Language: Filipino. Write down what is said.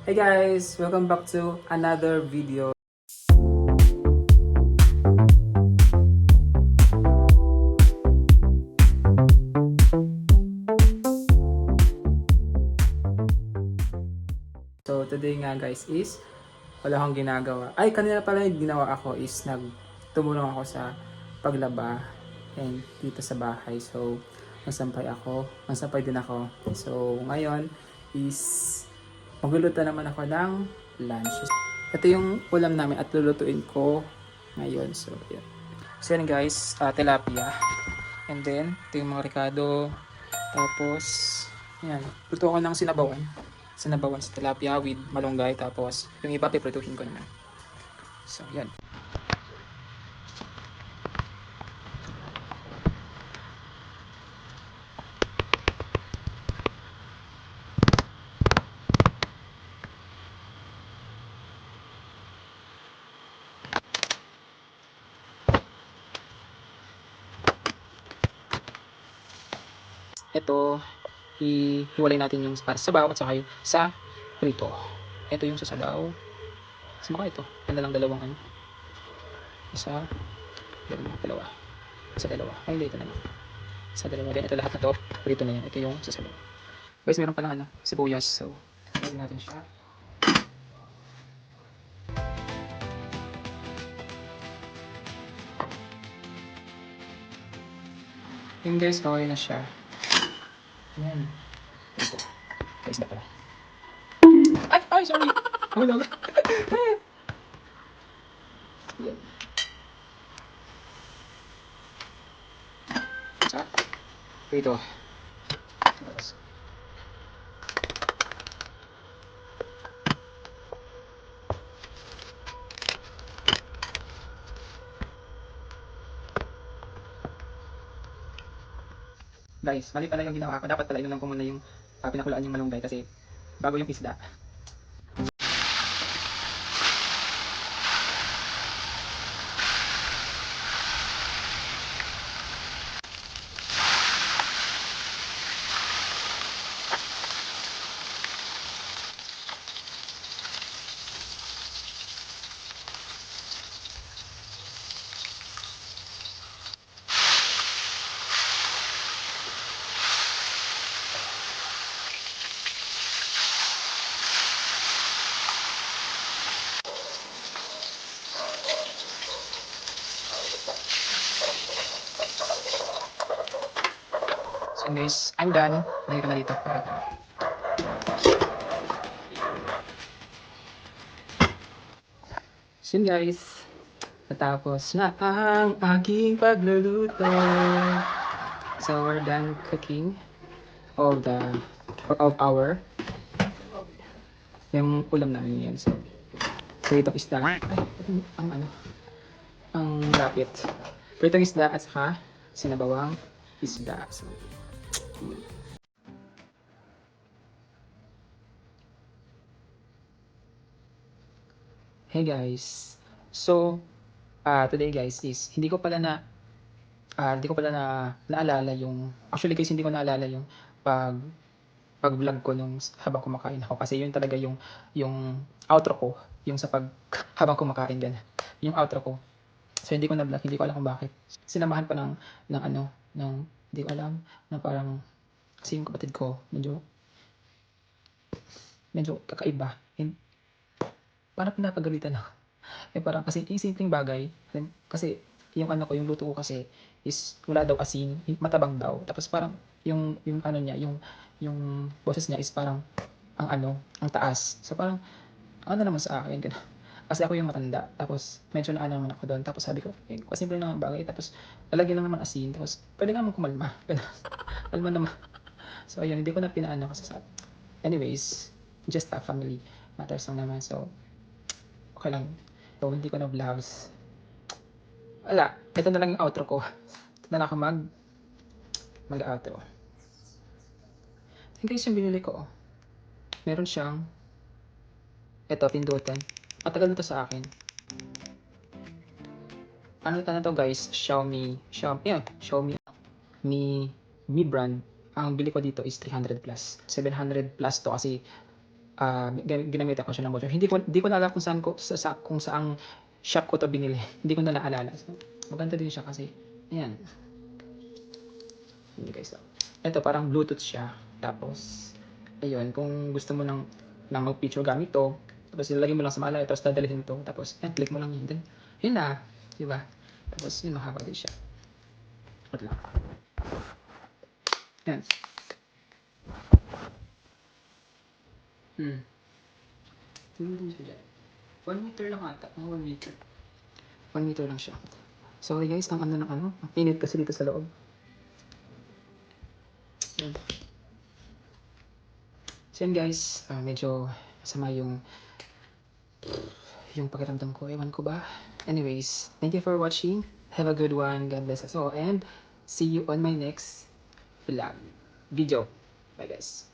Hey guys! Welcome back to another video. So today nga guys is wala akong ginagawa. Ay, kanina pala yung ginawa ako is tumulong ako sa paglaba and dito sa bahay. So masampay din ako. So ngayon is magluluto naman ako ng lunch. Ito yung ulam namin at lulutuin ko ngayon. So yun. So yan guys, tilapia. And then, ito yung mga ricado. Tapos, yan. Luto ko ng sinabawan. Sinabawan sa tilapia with malunggay. Tapos, yung iba piprituhin ko naman. So, yan. Ito, hiwalay natin yung para sa sabaw at saka yung sa prito. Ito yung sa sabaw. Sama ka ito. Ganda lang dalawang ano. Isa, dalawa. Isa, dalawa. Ay, hindi, ito na lang. Isa, dalawa. Then, ito lahat na to. Prito na yan. Ito yung sa sabaw. Guys, meron palang ano, sibuyas. So, lagyan natin siya. Yung guys, okay na siya. Yan. Ito. Guys, na pala. Ay, sorry. Oh, no. Yan. Sa prito. Guys, mali pala yung ginawa ko. Dapat pala inunan ko muna yung pinakulaan yung malunggay kasi bago yung isda. So guys, I'm done. Lagay ko na dito. So yun guys, natapos na ang aking pagluluto. So we're done cooking of our yung ulam namin yan. So pritong isda. Ay, ang ano, ang rapit. Pritong isda at saka sinabawang isda. So, hey guys. So, today guys is hindi ko pala naalala yung actually guys hindi ko naalala yung pag pag-vlog ko nung habang kumakain ako kasi yun talaga yung outro ko, yung sa pag habang kumakain din. Yung outro ko. So hindi ko na vlog, hindi ko alam kung bakit. Sinamahan pa ng ano, ng hindi ko alam na parang kasi yung kapatid ko medyo kakaiba. And, parang pinapagalitan ako. Parang kasi yung simpleng bagay, kasi yung ano ko, yung luto ko kasi is wala daw asin, matabang daw. Tapos parang yung ano niya, yung boses niya is parang ang taas. So parang ano naman sa akin, ganun. Kasi ako yung matanda, tapos medyo naano naman ako doon. Tapos sabi ko, simple naman bagay. Tapos lalagyan lang naman asin, tapos pwede nga mong kumalma. Ganun. Kalma naman. So ayun, hindi ko na pinaano kasi sa anyways, just a family matters lang naman. So okay lang. So, hindi ko na vlogs. Wala. Ito na lang yung outro ko. Ito na lang ako mag-outro. Ito guys yung binili ko. Meron siyang ito, pindutan. Matagal na to sa akin. Ano na to guys? Xiaomi Mi brand. Ang bili ko dito is 300 plus. 700 plus to kasi ginamitan ko siya ng voucher. Hindi ko na alam kung saan ko kung saang shop ko 'to binili. Hindi ko na naalala. So, maganda din siya kasi ayan. Hindi guys. Ito parang Bluetooth siya. Tapos ayun, kung gusto mo ng mag-picture gamit 'to, tapos ilalagay mo lang sa malay, tapos dadalhin 'to, tapos yan, click mo lang yun. Then, yun na, 'di ba? Tapos yun, mahaba din siya. Wait lang. Yan. Tingnan din siya dyan. 1 meter lang ata. 1 meter. 1 meter lang siya. Sorry guys, ang init kasi dito sa loob. Yan. So yan guys, medyo masama yung pakiramdam ko. Ewan ko ba? Anyways, thank you for watching. Have a good one. God bless us all. And see you on my next vlog. Video. Bye guys.